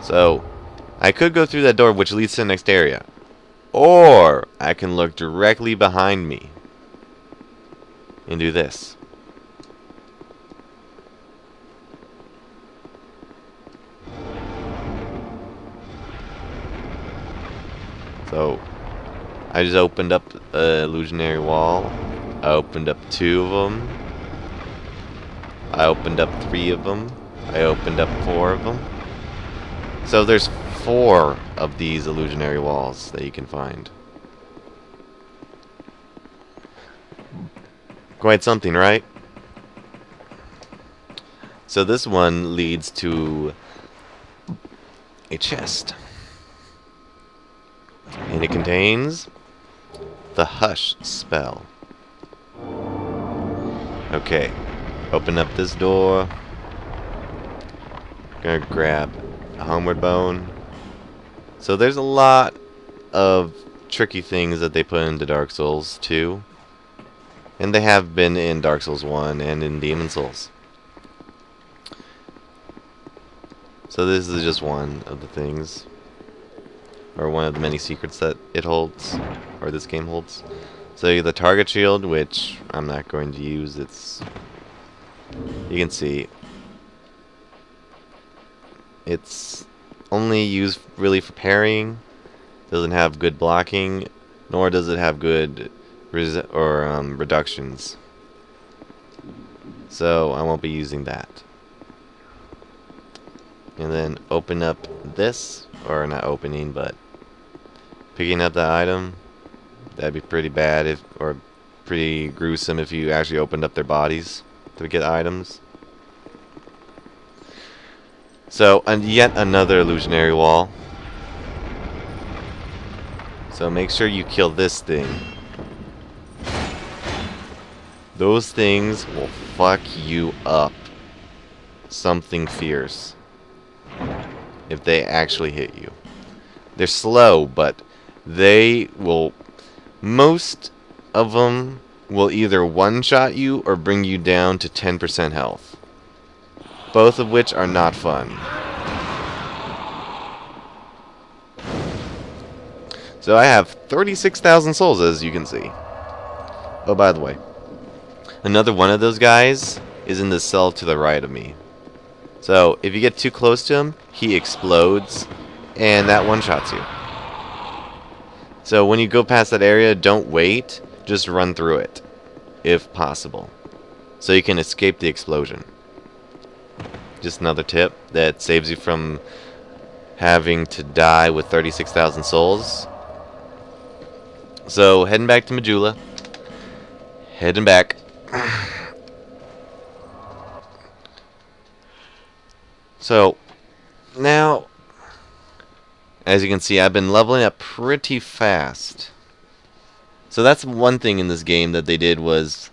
So, I could go through that door which leads to the next area. Or, I can look directly behind me. And do this. So, I just opened up an illusionary wall. I opened up 2 of them. I opened up 3 of them. I opened up 4 of them. So there's 4 of these illusionary walls that you can find. Quite something, right? So this one leads to a chest. And it contains the Hush spell. Okay. Open up this door. Gonna grab a homeward bone. So there's a lot of tricky things that they put into Dark Souls 2. And they have been in Dark Souls 1 and in Demon Souls. So this is just one of the things. Or one of the many secrets that it holds. Or this game holds. So you get the target shield, which I'm not going to use. It's... You can see it's only used really for parrying. Doesn't have good blocking, nor does it have good reductions. So I won't be using that. And then open up this, or not opening, but picking up the item. That'd be pretty bad if, or pretty gruesome if you actually opened up their bodies to get items. So, and yet another illusionary wall. So make sure you kill this thing. Those things will fuck you up. Something fierce. If they actually hit you. They're slow, but they will... Most of them will either one-shot you or bring you down to 10% health. Both of which are not fun. So I have 36,000 souls, as you can see. Oh, by the way. Another one of those guys is in the cell to the right of me. So, if you get too close to him, he explodes, and that one-shots you. So when you go past that area, don't wait, just run through it, if possible. So you can escape the explosion. Just another tip that saves you from having to die with 36,000 souls. So, heading back to Majula. Heading back. So, now, as you can see, I've been leveling up pretty fast. So that's one thing in this game that they did was,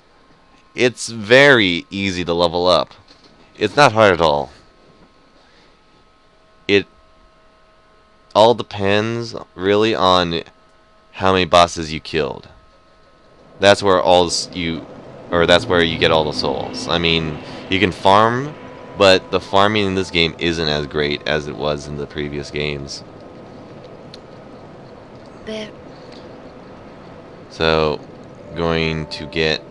it's very easy to level up. It's not hard at all. It all depends really on how many bosses you killed. That's where that's where you get all the souls. I mean, you can farm, but the farming in this game isn't as great as it was in the previous games. There. So, going to get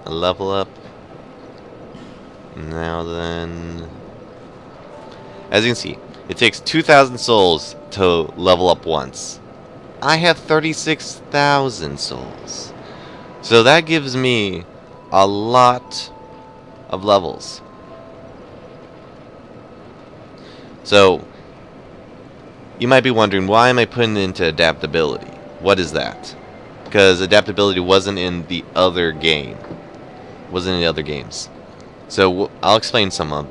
a level up. Now then, as you can see, it takes 2,000 souls to level up once. I have 36,000 souls. So that gives me a lot of levels. So, you might be wondering, why am I putting it into adaptability? What is that? Because adaptability wasn't in the other game. Wasn't in the other games. So I'll explain some of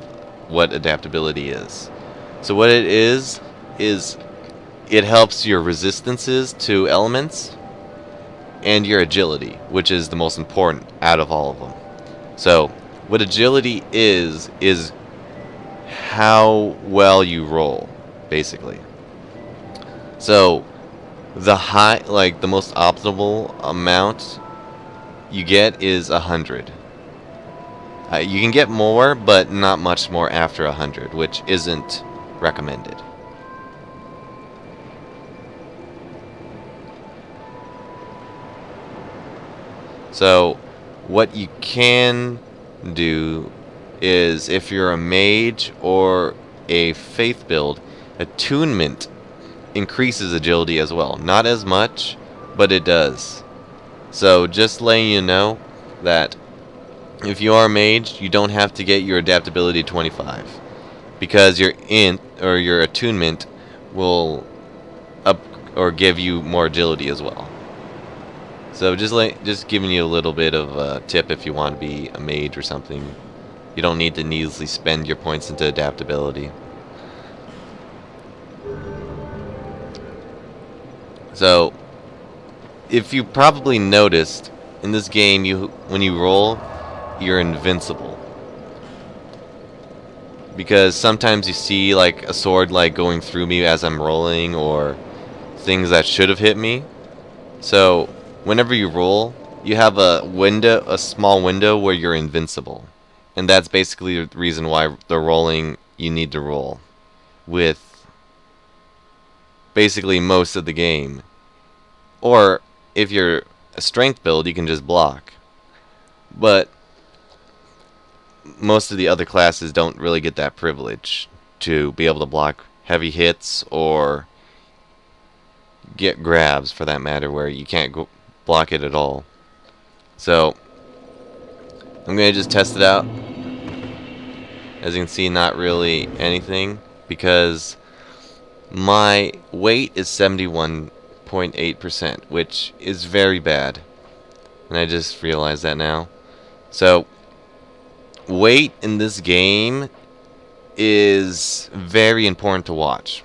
what adaptability is. So what it is it helps your resistances to elements and your agility, which is the most important out of all of them. So what agility is how well you roll, basically. So the the most optimal amount you get is 100. You can get more, but not much more after 100, which isn't recommended. So, what you can do is, if you're a mage or a faith build, attunement increases agility as well. Not as much, but it does. So, just letting you know that if you are a mage, you don't have to get your adaptability 25, because your int or your attunement will up or give you more agility as well. So just giving you a little bit of a tip if you want to be a mage or something. You don't need to needlessly spend your points into adaptability. So, if you probably noticed, in this game, when you roll, you're invincible. Because sometimes you see like a sword like going through me as I'm rolling, or things that should have hit me. So, whenever you roll, you have a small window where you're invincible. And that's basically the reason why the rolling, you need to roll with basically most of the game. Or if you're a strength build, you can just block. But most of the other classes don't really get that privilege to be able to block heavy hits or get grabs, for that matter, where you can't block it at all. So I'm going to just test it out. As you can see, not really anything, because my weight is 71.8%, which is very bad. And I just realized that now. So weight in this game is very important to watch,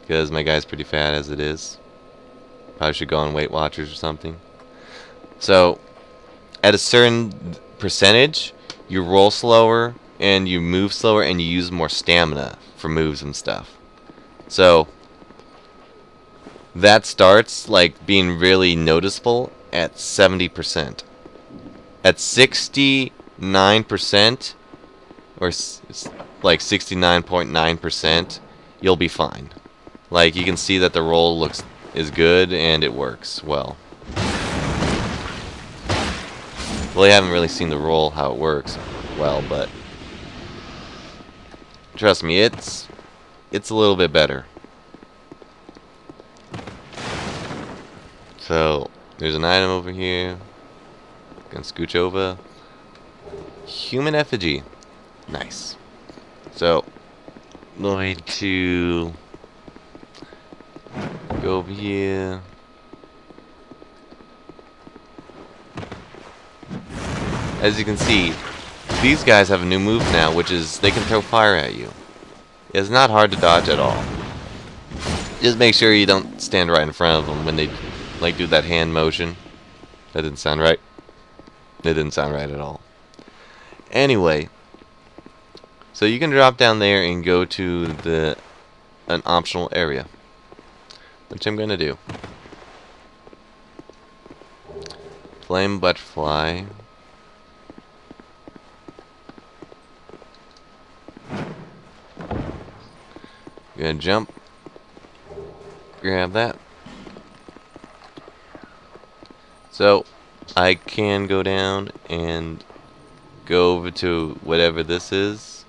because my guy's pretty fat as it is. Probably should go on Weight Watchers or something. So at a certain percentage, you roll slower and you move slower and you use more stamina for moves and stuff. So that starts like being really noticeable at 70%. At 69%, or like 69.9%, you'll be fine. Like, you can see that the roll is good and it works well. Well, you haven't really seen the roll, how it works well, but trust me, it's a little bit better. So there's an item over here. Gonna scooch over. Human effigy. Nice. So I'm going to go over here. As you can see, these guys have a new move now, which is they can throw fire at you. It's not hard to dodge at all. Just make sure you don't stand right in front of them when they like do that hand motion. That didn't sound right. It didn't sound right at all. Anyway, so you can drop down there and go to an optional area, which I'm gonna do. Flame butterfly. Gonna jump. Grab that. So I can go down and go over to whatever this is,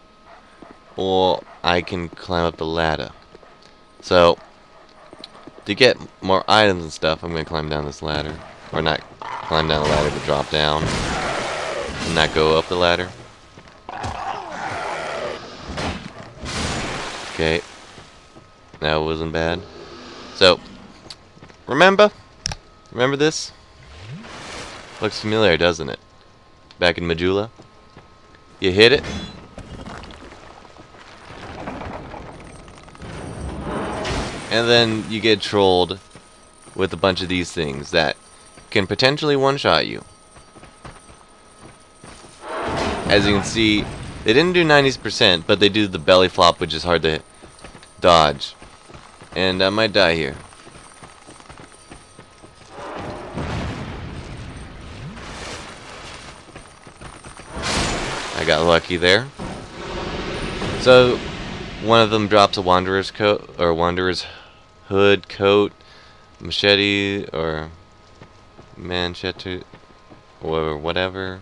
or I can climb up the ladder. So to get more items and stuff, I'm gonna climb down this ladder, or not climb down the ladder, but drop down and not go up the ladder. Okay, that wasn't bad. So remember this? Looks familiar, doesn't it? Back in Majula, you hit it, and then you get trolled with a bunch of these things that can potentially one-shot you. As you can see, they didn't do 90%, but they do the belly flop, which is hard to dodge. And I might die here. I got lucky there. So One of them drops a wanderer's coat or wanderer's hood, coat, machete or manchette or whatever,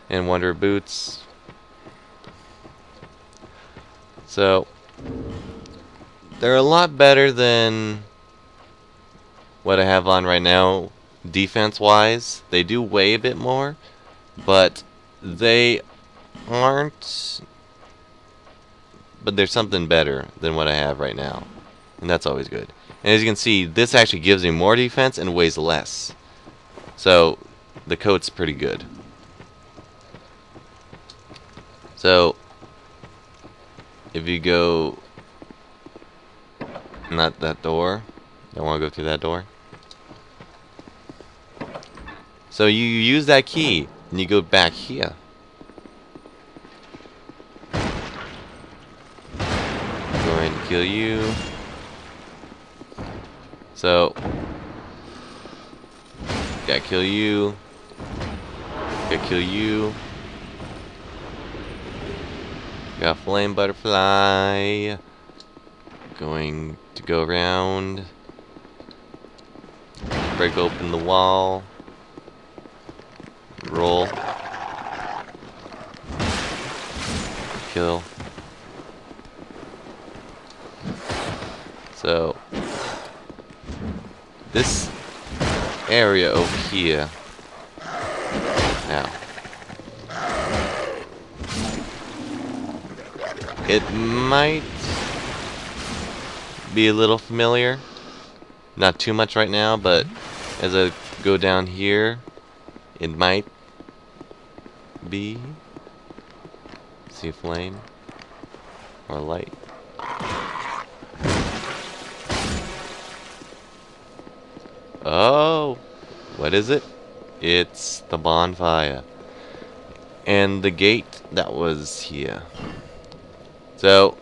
and wanderer boots. So they're a lot better than what I have on right now, defense-wise. They do weigh a bit more, but they aren't. But there's something better than what I have right now, and that's always good. And as you can see, this actually gives me more defense and weighs less. So the coat's pretty good. So if you go, not that door, don't want to go through that door. So you use that key and you go back here. Going to kill you. So gotta kill you. Gotta kill you. Got flame butterfly. Going to go around. Break open the wall. Roll. Kill. So this area over here. Now. It might be a little familiar. Not too much right now, but as I go down here, it might be. See a flame or light. Oh, what is it? It's the bonfire and the gate that was here. So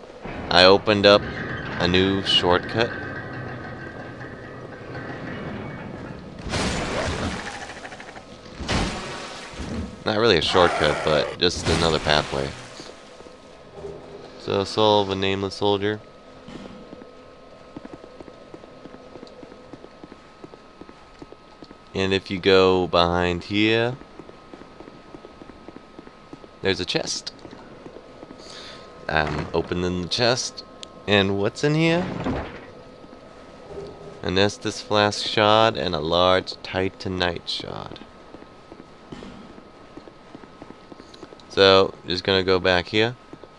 I opened up a new shortcut. Not really a shortcut, but just another pathway. So, soul of a nameless soldier. And if you go behind here, there's a chest. I'm opening the chest, and what's in here? An Estus flask shard and a large titanite shard. So, just gonna go back here.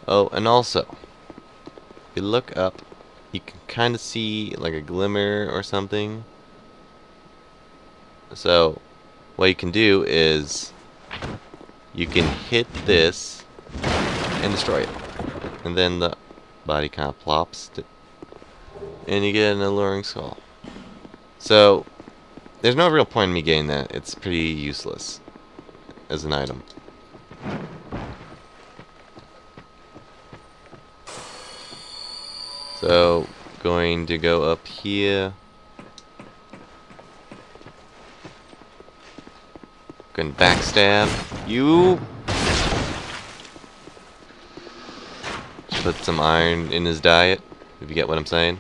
Oh, and also, if you look up, you can kind of see like a glimmer or something. So, what you can do is, you can hit this and destroy it. And then the body kind of plops, and you get an alluring skull. So, there's no real point in me getting that. It's pretty useless as an item. So, going to go up here. Going to backstab you. Put some iron in his diet, if you get what I'm saying.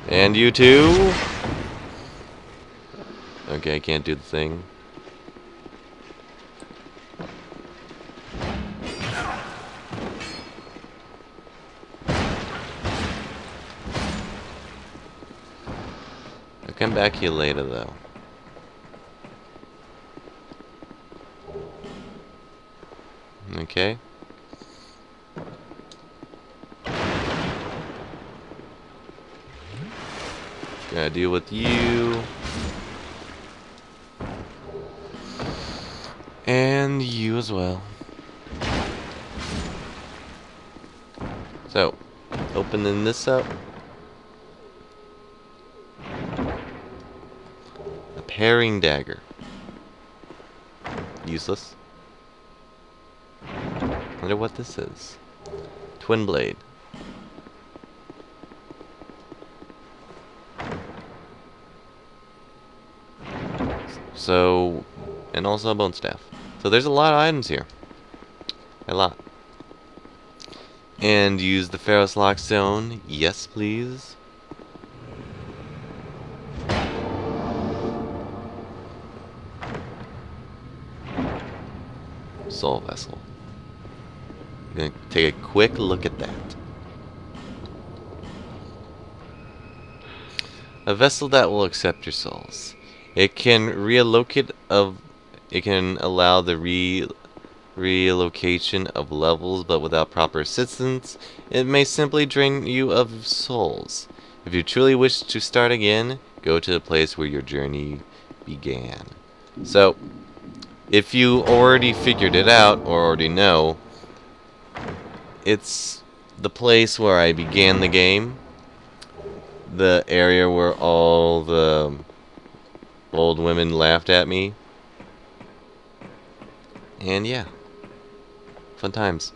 And you too. Okay, I can't do the thing. I'll come back here later though. Okay. Gotta deal with you. And you as well. So, opening this up. A paring dagger. Useless. Wonder what this is. Twin blade. So, and also a bone staff. So So there's a lot of items here. A lot. And use the Pharaoh's Lock Stone. Yes, please. Soul Vessel. I'm going to take a quick look at that. A vessel that will accept your souls. It can relocate of. It can allow the relocation of levels, but without proper assistance, it may simply drain you of souls. If you truly wish to start again, go to the place where your journey began. So, if you already figured it out or already know, it's the place where I began the game. The area where all the old women laughed at me. And yeah, fun times.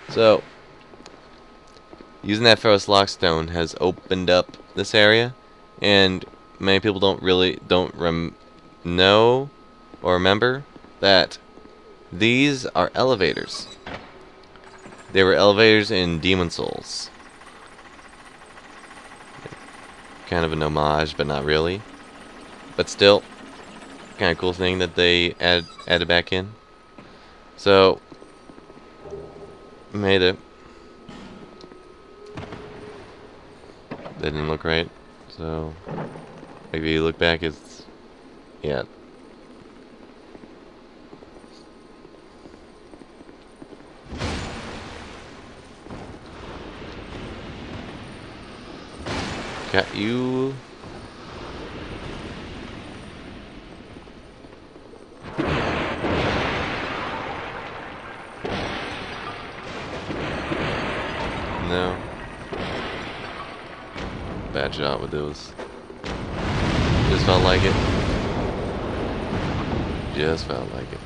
So, using that Pharaoh's Lockstone has opened up this area, and many people don't know or remember that these are elevators. They were elevators in Demon Souls. Kind of an homage, but not really. But still, kind of cool thing that they added back in. So, made it. That didn't look right. So, maybe you look back, it's, yeah. Got you. No. Bad shot with those. Just felt like it. Just felt like it.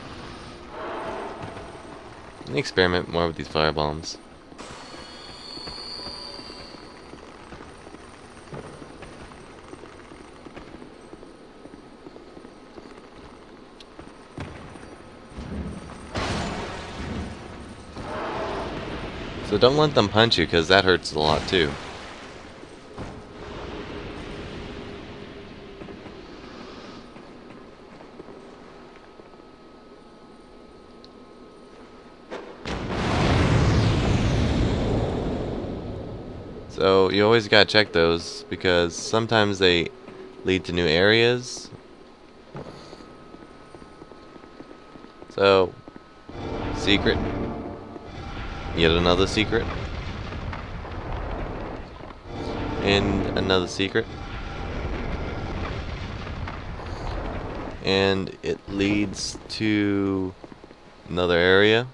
Let me experiment more with these firebombs. So don't let them punch you, because that hurts a lot too. So you always gotta check those, because sometimes they lead to new areas. So, secret. Yet another secret. And another secret. And it leads to another area.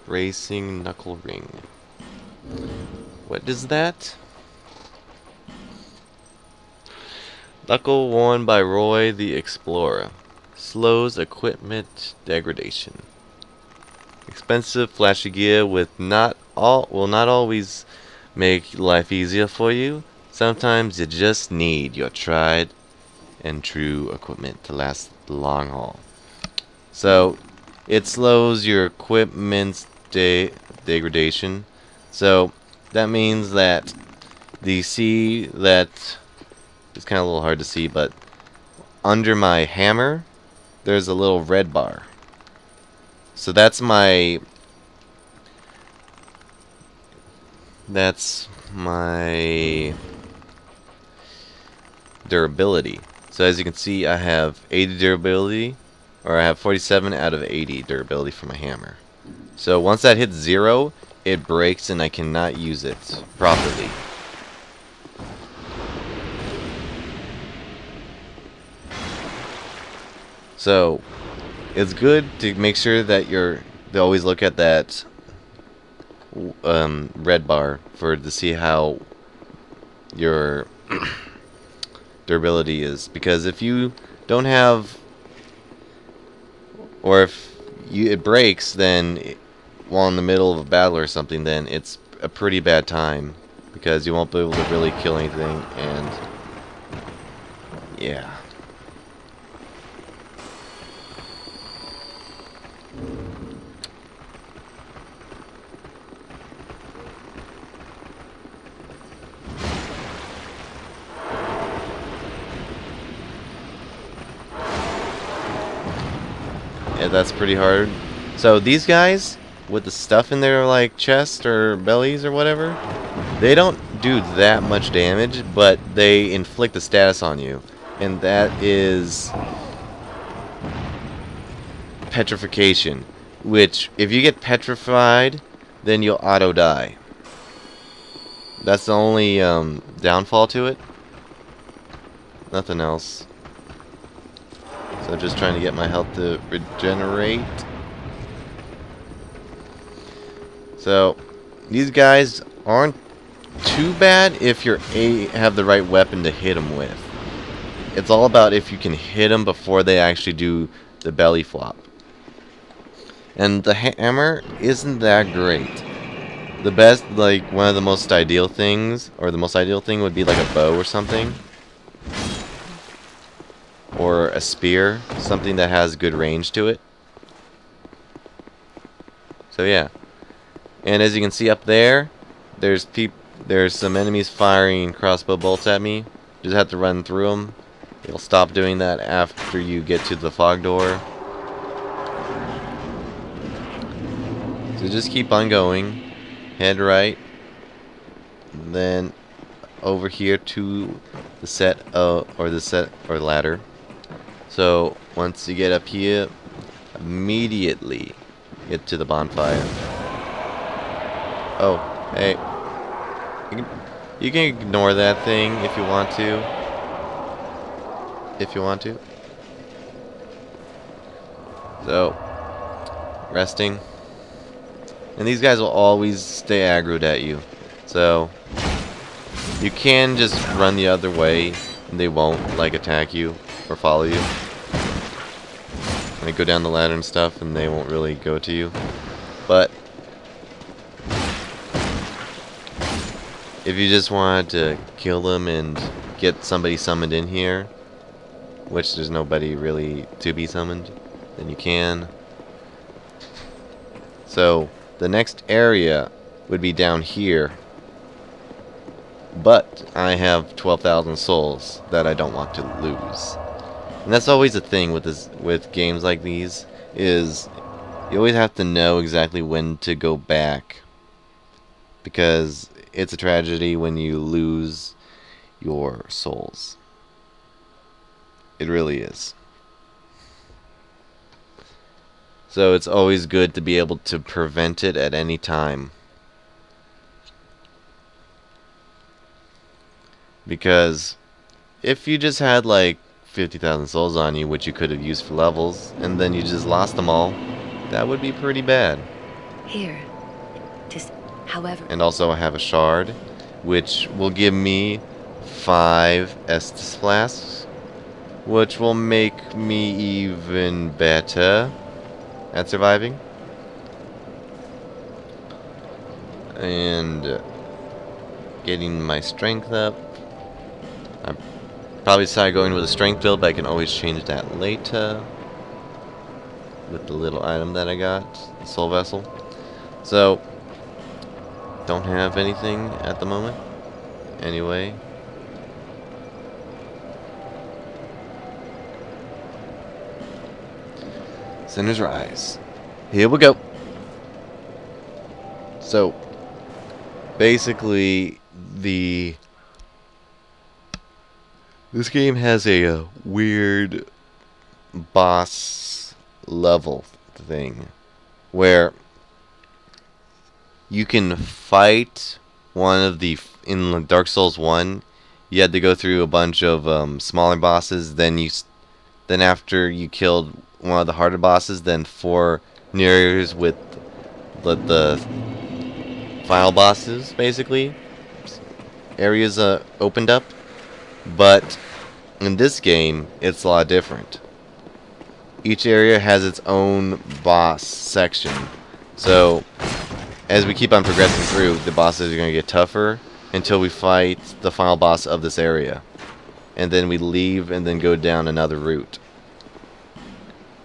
Racing Knuckle Ring. What is that? Knuckle worn by Roy the Explorer. Slows equipment degradation. Expensive flashy gear will not always make life easier for you. Sometimes you just need your tried and true equipment to last the long haul. So it slows your equipment's degradation. So that means that the see that it's kind of a little hard to see, but under my hammer there's a little red bar. So that's my durability. So as you can see, I have 80 durability, or I have 47 out of 80 durability for my hammer. So once that hits 0, it breaks and I cannot use it properly. So it's good to make sure that they always look at that red bar to see how your durability is, because if you don't have, or if it breaks, then while in the middle of a battle or something, then it's a pretty bad time, because you won't be able to really kill anything. And Yeah. Yeah, that's pretty hard. So these guys with the stuff in their like chest or bellies or whatever, they don't do that much damage, but they inflict a status on you, and that is petrification, which if you get petrified, then you'll auto die. That's the only downfall to it. Nothing else. So just trying to get my health to regenerate. So these guys aren't too bad if you're have the right weapon to hit them with. It's all about if you can hit them before they actually do the belly flop. And the hammer isn't that great. The best, like, one of the most ideal things, or the most ideal thing would be like a bow or something. Or a spear, something that has good range to it. So yeah. And as you can see up there, there's some enemies firing crossbow bolts at me. Just have to run through them. It'll stop doing that after you get to the fog door. So just keep on going. Head right. And then over here to the set or ladder. So once you get up here, immediately get to the bonfire. Oh, hey. You can ignore that thing if you want to. So, resting. And these guys will always stay aggroed at you. So, you can just run the other way and they won't, like, attack you or follow you. Like, go down the ladder and stuff and they won't really go to you. But if you just wanted to kill them and get somebody summoned in here, which there's nobody really to be summoned, then you can. So the next area would be down here, but I have 12,000 souls that I don't want to lose. And that's always a thing with games like these, is you always have to know exactly when to go back, because it's a tragedy when you lose your souls. It really is. So it's always good to be able to prevent it at any time. Because if you just had like 50,000 souls on you, which you could have used for levels, and then you just lost them all, that would be pretty bad. Here. Just, however. And also I have a shard, which will give me 5 Estus flasks, which will make me even better at surviving. And getting my strength up. I probably decided going with a strength build, but I can always change that later with the little item that I got, the soul vessel. So don't have anything at the moment. Anyway. Sinner's Rise. Here we go. So, basically, this game has a weird boss level thing where you can fight one of the, in Dark Souls 1, you had to go through a bunch of smaller bosses, then after you killed one of the harder bosses, then 4 new areas with the final bosses, basically. Areas opened up. But in this game, it's a lot different. Each area has its own boss section. So, as we keep on progressing through, the bosses are going to get tougher until we fight the final boss of this area. and then we leave and then go down another route.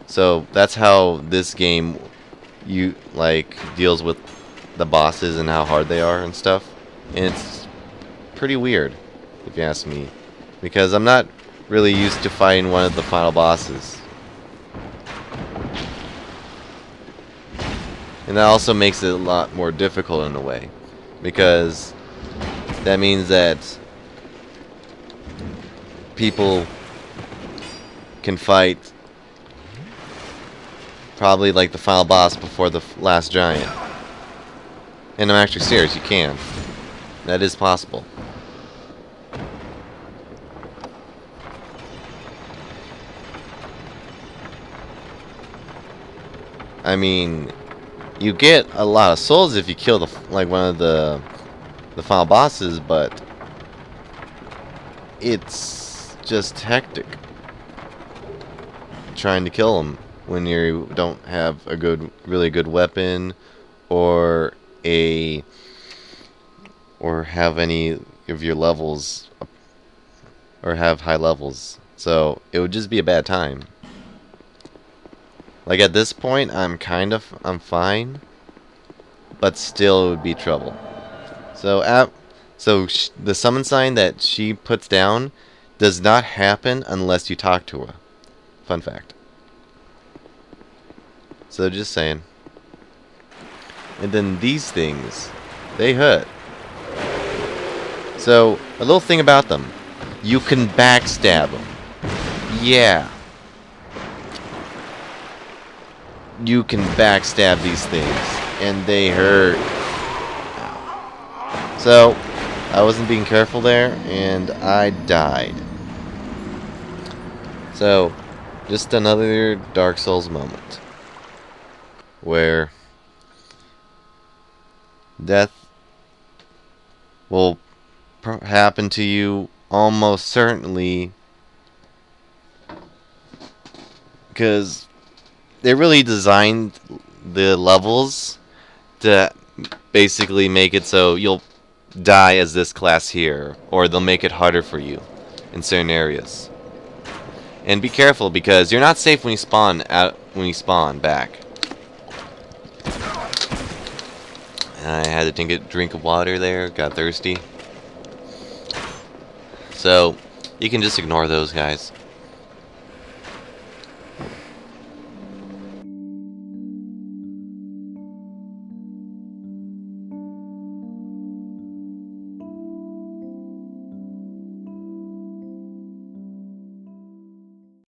So that's how this game deals with the bosses and how hard they are and stuff. And it's pretty weird, if you ask me, because I'm not really used to fighting one of the final bosses. And that also makes it a lot more difficult in a way, because that means that people can fight probably like the final boss before the last giant. And I'm actually serious, you can. That is possible. I mean, you get a lot of souls if you kill one of the final bosses, but it's just hectic trying to kill them when you don't have a really good weapon, or have any of your levels, or have high levels. So it would just be a bad time. Like at this point, I'm fine, but still it would be trouble. So the summon sign that she puts down does not happen unless you talk to her. Fun fact. So just saying. And then these things, they hurt. So a little thing about them, you can backstab them. Yeah. You can backstab these things, and they hurt. So I wasn't being careful there, and I died. So just another Dark Souls moment where death will happen to you almost certainly, because they really designed the levels to basically make it so you'll die as this class here, or they'll make it harder for you in certain areas. And be careful, because you're not safe when you spawn back. I had to take a drink of water there, got thirsty. So you can just ignore those guys.